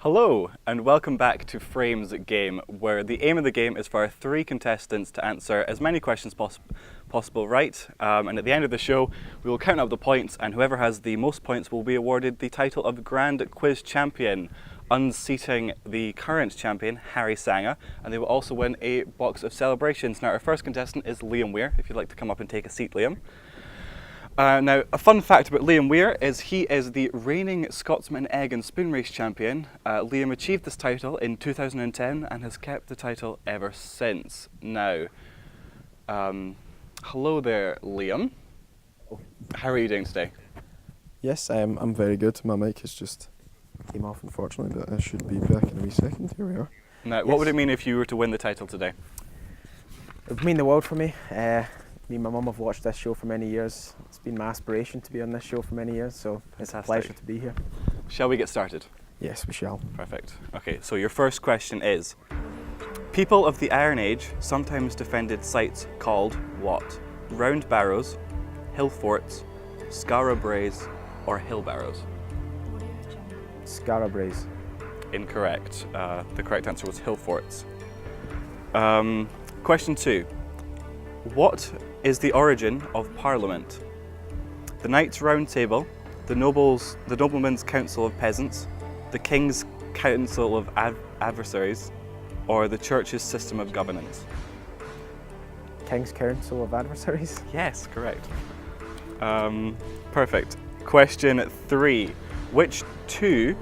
Hello and welcome back to Frames Game, where the aim of the game is for our three contestants to answer as many questions possible right, and at the end of the show we will count up the points, and whoever has the most points will be awarded the title of Grand Quiz Champion, unseating the current champion, Harry Sangha, and they will also win a box of celebrations. Now our first contestant is Liam Wier. If you'd like to come up and take a seat, Liam. Now, a fun fact about Liam Wier is he is the reigning Scotsman Egg and Spoon Race champion. Liam achieved this title in 2010 and has kept the title ever since. Now, hello there, Liam. How are you doing today? Yes, I'm very good. My mic has just came off, unfortunately, but I should be back in a wee second. Here we are. Now, what would it mean if you were to win the title today? It would mean the world for me. Me and my mum have watched this show for many years. It's been my aspiration to be on this show for many years, so it's a pleasure to be here. Shall we get started? Yes, we shall. Perfect. Okay, so your first question is, people of the Iron Age sometimes defended sites called what? Round barrows, hill forts, skara braes, or hill barrows? Skara braes. Incorrect. The correct answer was hill forts. Question 2. What is the origin of Parliament? The Knights' Round Table, the Noblemen's Council of Peasants, the King's Council of Adversaries, or the Church's system of governance? King's Council of Adversaries? Yes, correct. Perfect. Question 3. Which two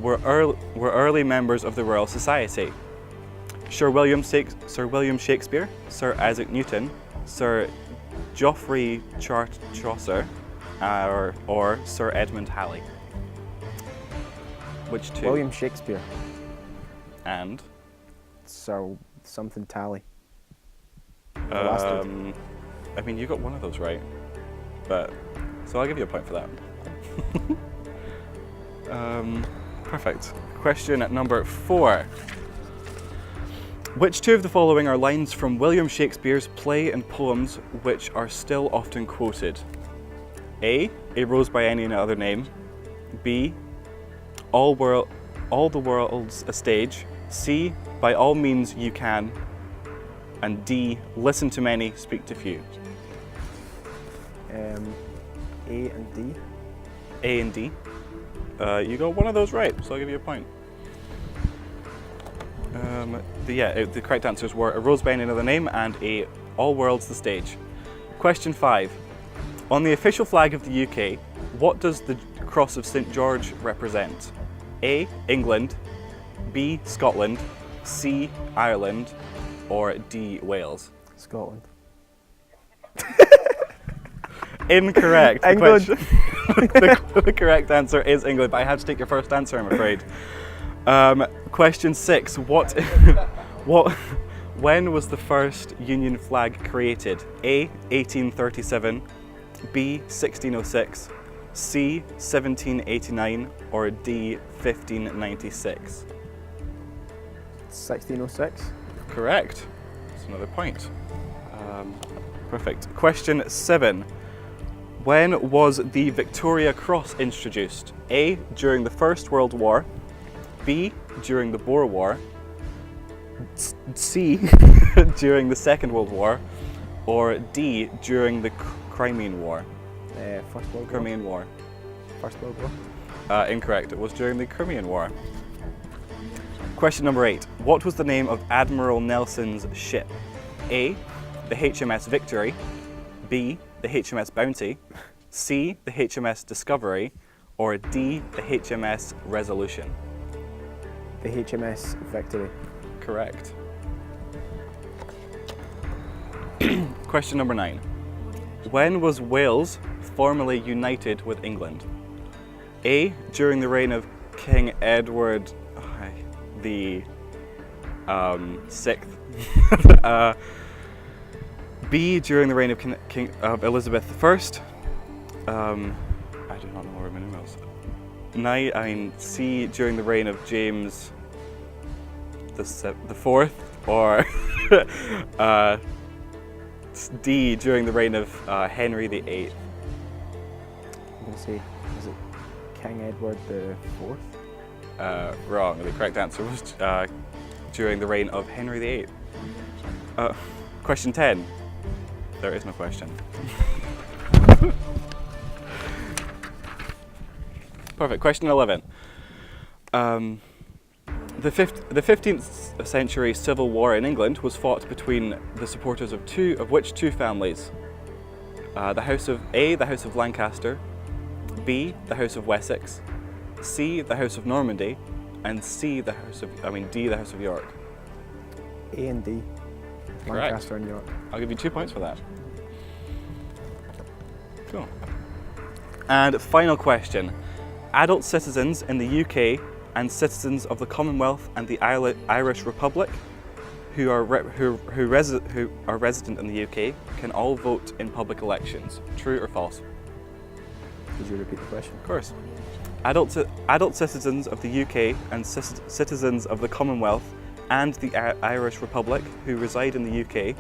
were early members of the Royal Society? Sir William Shakespeare, Sir Isaac Newton, Sir Geoffrey Chaucer, or Sir Edmund Halley? Which two? William Shakespeare. And? Sir something Tally. I mean, you got one of those right, so I'll give you a point for that. Perfect. Question number 4. Which two of the following are lines from William Shakespeare's play and poems which are still often quoted? A rose by any other name. B, all the world's a stage. C, by all means you can. And D, listen to many, speak to few. A and D. A and D. You got one of those right, so I'll give you a point. The correct answers were a rose by any other name and a all world's the stage. Question 5. On the official flag of the UK, what does the Cross of St George represent? A, England, B, Scotland, C, Ireland, or D, Wales? Scotland. Incorrect. England. The correct answer is England, but I had to take your first answer, I'm afraid. Question 6. When was the first Union flag created? A, 1837, B, 1606, C, 1789, or D, 1596? 1606. Correct. That's another point. Perfect. Question 7. When was the Victoria Cross introduced? A, during the First World War, B, during the Boer War, C, during the Second World War, or D, during the Crimean War? First World War. Crimean War. First World War. Incorrect. It was during the Crimean War. Question number 8. What was the name of Admiral Nelson's ship? A, the HMS Victory, B, the HMS Bounty, C, the HMS Discovery, or D, the HMS Resolution? The HMS Victory. Correct. Question number 9. When was Wales formally united with England? A, during the reign of King Edward the 6th. B, during the reign of King Elizabeth I. I do not know Roman numerals. C, during the reign of James the 4th, or D, during the reign of Henry VIII. I'm going to say, is it King Edward the 4th? Wrong. The correct answer was during the reign of Henry VIII. Question 10. There is no question. Perfect. Question 11. The 15th century civil war in England was fought between the supporters of which two families? The House of Lancaster, B, the House of Wessex, C, the House of Normandy, and D, the House of York. A and D. Correct. Lancaster and York. I'll give you 2 points for that. Cool. And final question. Adult citizens in the UK and citizens of the Commonwealth and the Irish Republic who are resident in the UK can all vote in public elections. True or false? Could you repeat the question? Of course. Adult citizens of the UK and citizens of the Commonwealth and the Irish Republic who reside in the UK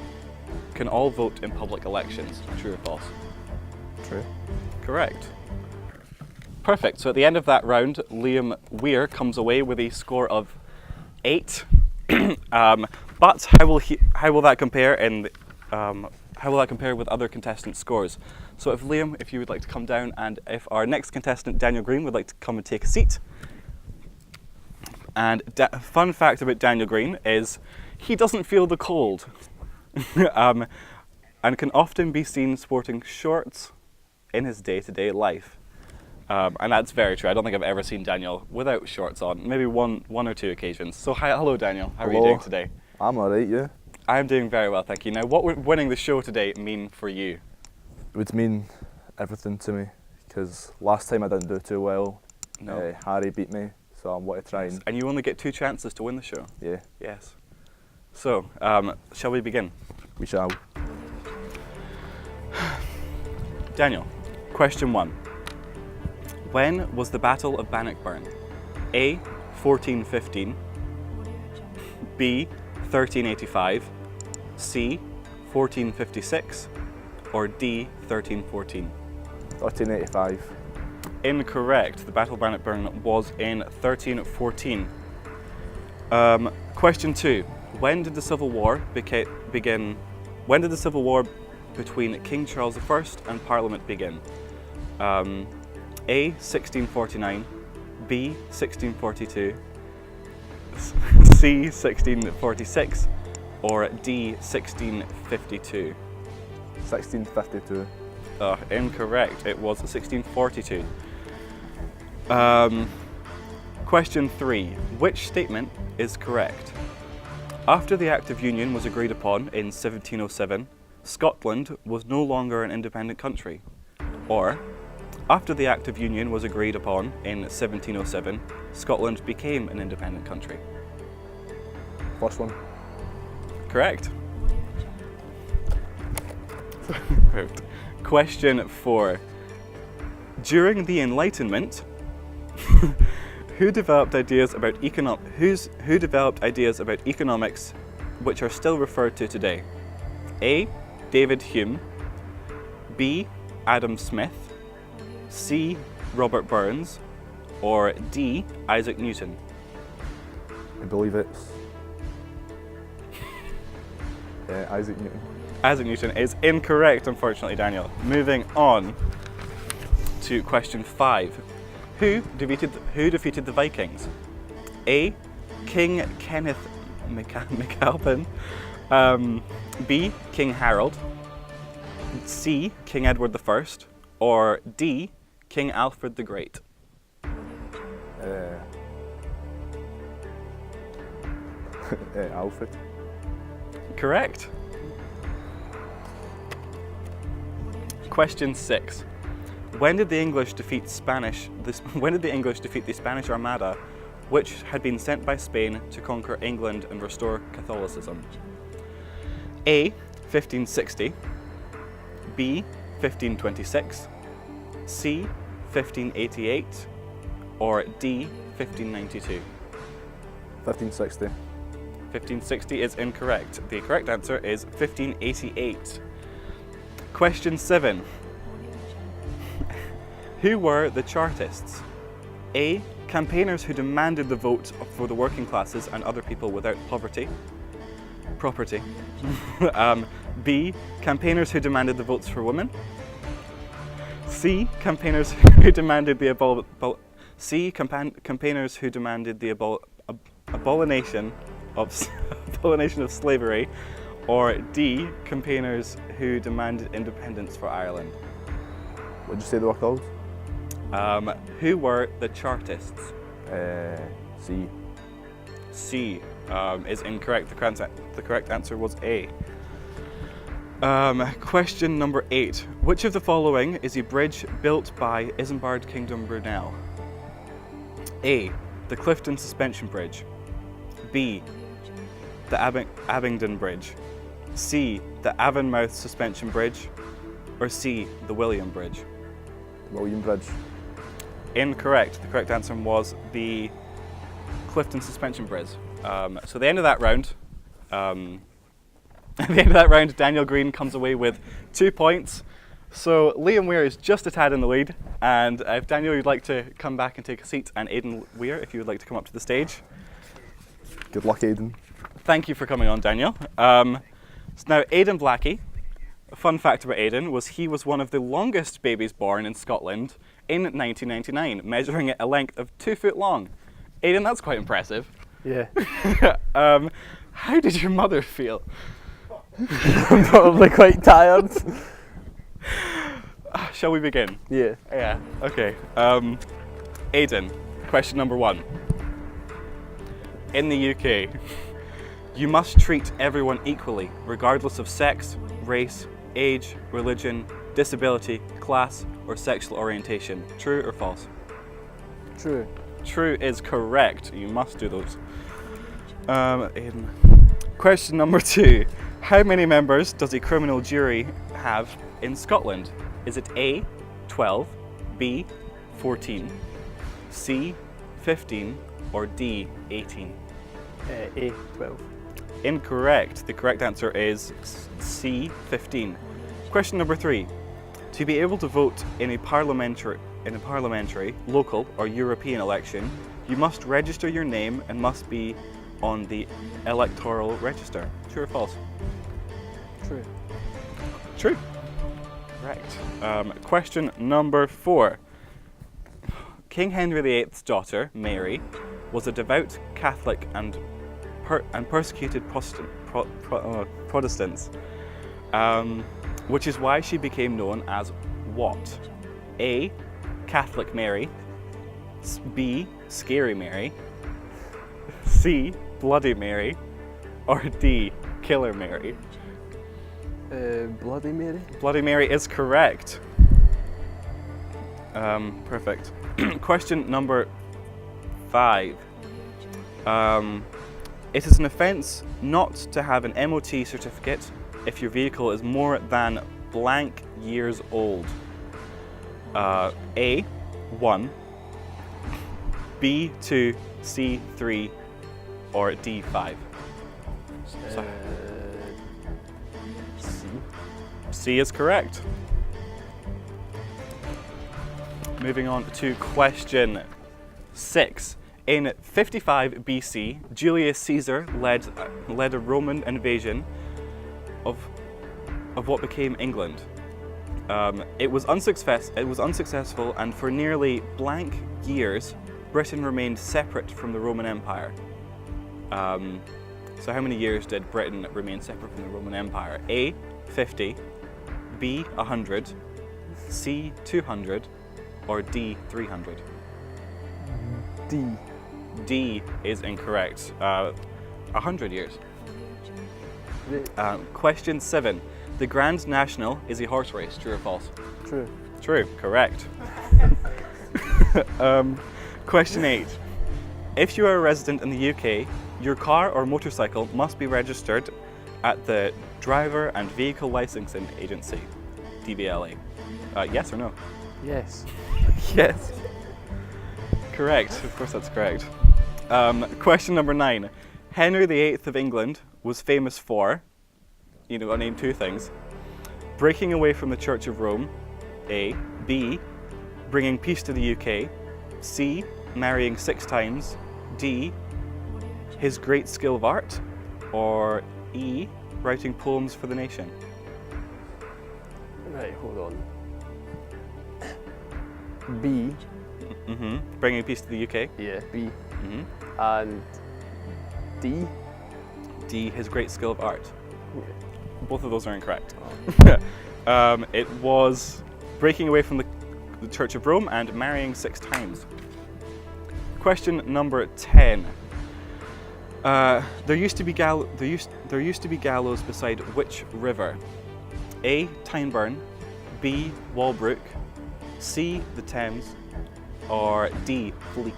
can all vote in public elections. True or false? True. Correct. Perfect. So at the end of that round, Liam Wier comes away with a score of 8. But how will that compare with other contestants' scores? So if Liam, if you would like to come down, and if our next contestant Daniel Green would like to come and take a seat. And fun fact about Daniel Green is he doesn't feel the cold, and can often be seen sporting shorts in his day-to-day life. And that's very true. I don't think I've ever seen Daniel without shorts on. Maybe one or two occasions. So hello Daniel. How are you doing today? I'm alright, yeah. I'm doing very well, thank you. Now, what would winning the show today mean for you? It would mean everything to me, because last time I didn't do too well. No. Harry beat me, so I want to try And you only get 2 chances to win the show. Yeah. Yes. So, shall we begin? We shall. Daniel, question 1. When was the Battle of Bannockburn? A, 1415, B, 1385, C, 1456, or D, 1314? 1385. Incorrect. The Battle of Bannockburn was in 1314. Question 2. When did the Civil War begin? When did the Civil War between King Charles I and Parliament begin? A, 1649, B, 1642, C, 1646, or D, 1652? 1652. Incorrect. It was 1642. Question 3. Which statement is correct? After the Act of Union was agreed upon in 1707, Scotland was no longer an independent country. Or, after the Act of Union was agreed upon in 1707, Scotland became an independent country. First one. Correct. Question 4. During the Enlightenment, who developed ideas about economics which are still referred to today? A, David Hume, B, Adam Smith, C, Robert Burns, or D, Isaac Newton? I believe it's Isaac Newton. Isaac Newton is incorrect, unfortunately, Daniel. Moving on to question 5. Who defeated the Vikings? A, King Kenneth MacAlpin, B, King Harold, C, King Edward I, or D, King Alfred the Great? Alfred. Correct. Question 6. When did the English defeat the Spanish Armada, which had been sent by Spain to conquer England and restore Catholicism? A, 1560, B, 1526, C, 1588, or D, 1592? 1560. 1560 is incorrect. The correct answer is 1588. Question 7. Who were the Chartists? A, campaigners who demanded the vote for the working classes and other people without property. B. Campaigners who demanded the votes for women. C. Campaigners who demanded the campaigners who demanded the abomination of slavery. Or D. Campaigners who demanded independence for Ireland. What did you say they were called? Who were the Chartists? C. C is incorrect. The correct answer was A. Question number 8. Which of the following is a bridge built by Isambard Kingdom Brunel? A. The Clifton Suspension Bridge. B. The Abingdon Bridge. C. The Avonmouth Suspension Bridge. Or C. The William Bridge. William Bridge. Incorrect. The correct answer was the Clifton Suspension Bridge. So the end of that round, Daniel Green comes away with 2 points. So Liam Wier is just a tad in the lead. And if Daniel, you'd like to come back and take a seat, and Aidenn Wier, if you would like to come up to the stage. Good luck, Aidenn. Thank you for coming on, Daniel. So now, Aidenn Blackie, a fun fact about Aidenn was he was one of the longest babies born in Scotland in 1999, measuring a length of 2 foot long. Aidenn, that's quite impressive. Yeah. How did your mother feel? I'm probably quite tired. Shall we begin? Yeah. Yeah, okay. Aidenn, question number 1. In the UK, you must treat everyone equally, regardless of sex, race, age, religion, disability, class, or sexual orientation. True or false? True. True is correct. You must do those. Aidenn. Question number 2. How many members does a criminal jury have in Scotland? Is it A, 12, B, 14, C, 15, or D, 18? A, 12. Incorrect. The correct answer is C, 15. Question number 3. To be able to vote in a parliamentary, local, or European election, you must register your name and must be on the electoral register. True or false? True. True. Correct. Question number 4. King Henry VIII's daughter, Mary, was a devout Catholic and persecuted Protestants, which is why she became known as what? A. Catholic Mary. B. Scary Mary. C. Bloody Mary. Or D. Killer Mary. Bloody Mary. Bloody Mary is correct. Perfect. Question number 5. It is an offence not to have an MOT certificate if your vehicle is more than blank years old. A, 1, B, 2, C, 3, or D, 5. C. C is correct. Moving on to question 6. In 55 BC, Julius Caesar led a Roman invasion of what became England. It was unsuccessful, and for nearly blank years, Britain remained separate from the Roman Empire. So how many years did Britain remain separate from the Roman Empire? A, 50, B, 100, C, 200, or D, 300? D. D is incorrect. 100 years. Question 7. The Grand National is a horse race. True or false? True. True. Correct. Question 8. If you are a resident in the UK, your car or motorcycle must be registered at the Driver and Vehicle Licensing Agency, DVLA. Yes or no? Yes. Yes. Correct. Of course that's correct. Question number 9. Henry VIII of England was famous for, I'll name 2 things. Breaking away from the Church of Rome, A. B. Bringing peace to the UK. C. marrying 6 times, D, his great skill of art, or E, writing poems for the nation? Right, hold on. B. Bringing peace to the UK. Yeah, B. And D. D, his great skill of art. Yeah. Both of those are incorrect. It was breaking away from the Church of Rome and marrying 6 times. Question number 10. There used to be gallows beside which river? A, Tyneburn, B, Walbrook, C, the Thames, or D, Fleet?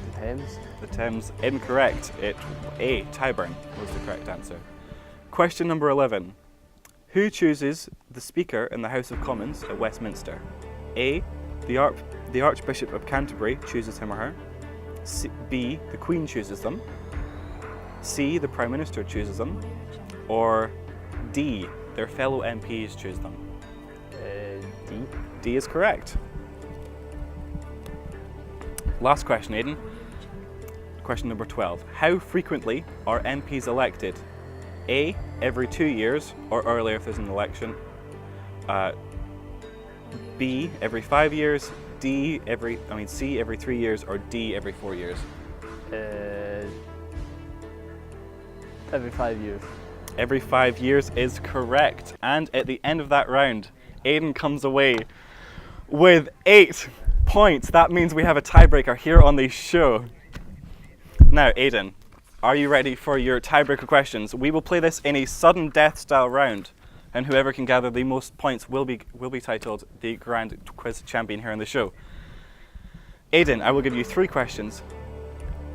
The Thames. The Thames, incorrect. A, Tyburn was the correct answer. Question number 11. Who chooses the Speaker in the House of Commons at Westminster? A, the Archbishop of Canterbury chooses him or her. B, the Queen chooses them. C, the Prime Minister chooses them. Or D, their fellow MPs choose them. D. D is correct. Last question, Aidenn. Question number 12. How frequently are MPs elected? A, every 2 years, or earlier if there's an election. B, every 5 years. C, every 3 years, or D, every 4 years. Every 5 years. Every 5 years is correct. And at the end of that round, Aidenn comes away with 8 points. That means we have a tiebreaker here on the show. Now, Aidenn, are you ready for your tiebreaker questions? We will play this in a sudden death style round, and whoever can gather the most points will be titled the Grand Quiz Champion here on the show. Aidenn, I will give you 3 questions.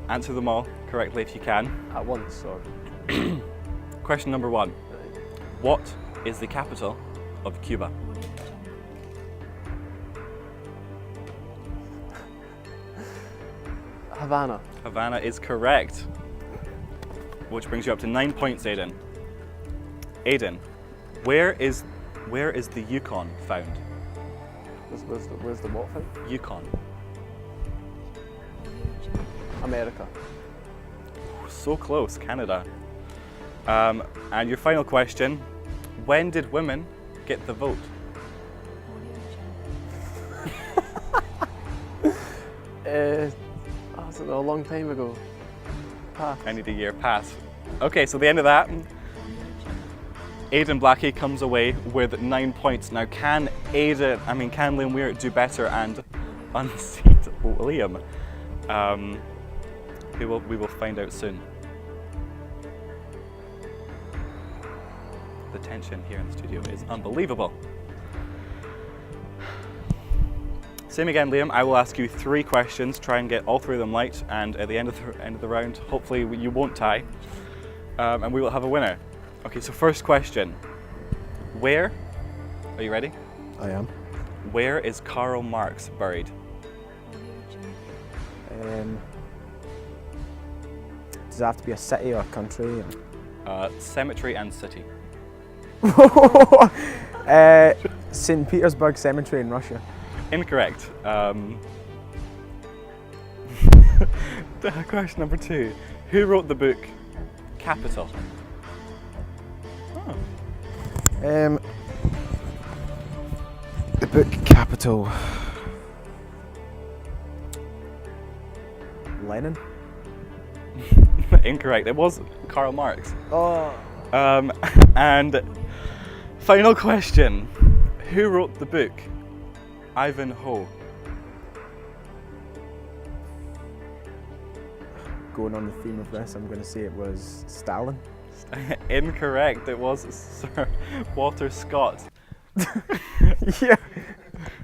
Answer them all correctly if you can. At once, or? Question number 1. What is the capital of Cuba? Havana. Havana is correct. Which brings you up to 9 points, Aidenn. Aidenn, where is the Yukon found? Where's the what found? Yukon. America. So close, Canada. And your final question, when did women get the vote? I don't know, a long time ago. Pass. I need a year pass. Okay, so the end of that, Aidenn Blackie comes away with 9 points. Now, can Liam Wier do better and unseat Liam? We will find out soon. The tension here in the studio is unbelievable. Same again, Liam. I will ask you 3 questions. Try and get all 3 of them right, and at the end of the round, hopefully you won't tie, and we will have a winner. Okay. So first question: Where? Are you ready? I am. Where is Karl Marx buried? Does it have to be a city or a country? Cemetery and city. St. Petersburg Cemetery in Russia. Incorrect. Question number 2. Who wrote the book Capital? Oh. The book Capital. Lenin. Incorrect. It was Karl Marx. Oh. And final question. Who wrote the book Ivanhoe? Going on the theme of this, I'm going to say it was Stalin. Incorrect. It was Sir Walter Scott. Yeah.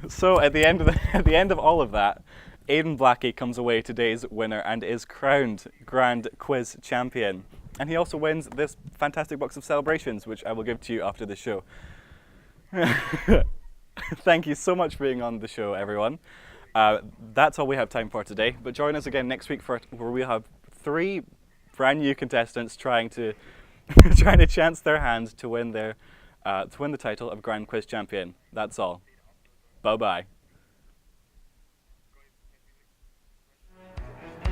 So at the end of all of that, Aidenn Blackie comes away today's winner and is crowned Grand Quiz Champion. And he also wins this fantastic box of celebrations, which I will give to you after the show. Thank you so much for being on the show, everyone. That's all we have time for today. But join us again next week where we have 3 brand new contestants trying to chance their hand to win the title of Grand Quiz Champion. That's all. Bye bye.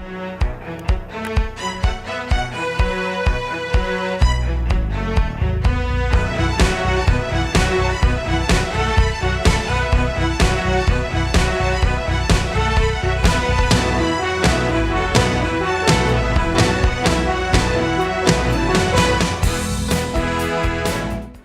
Bye.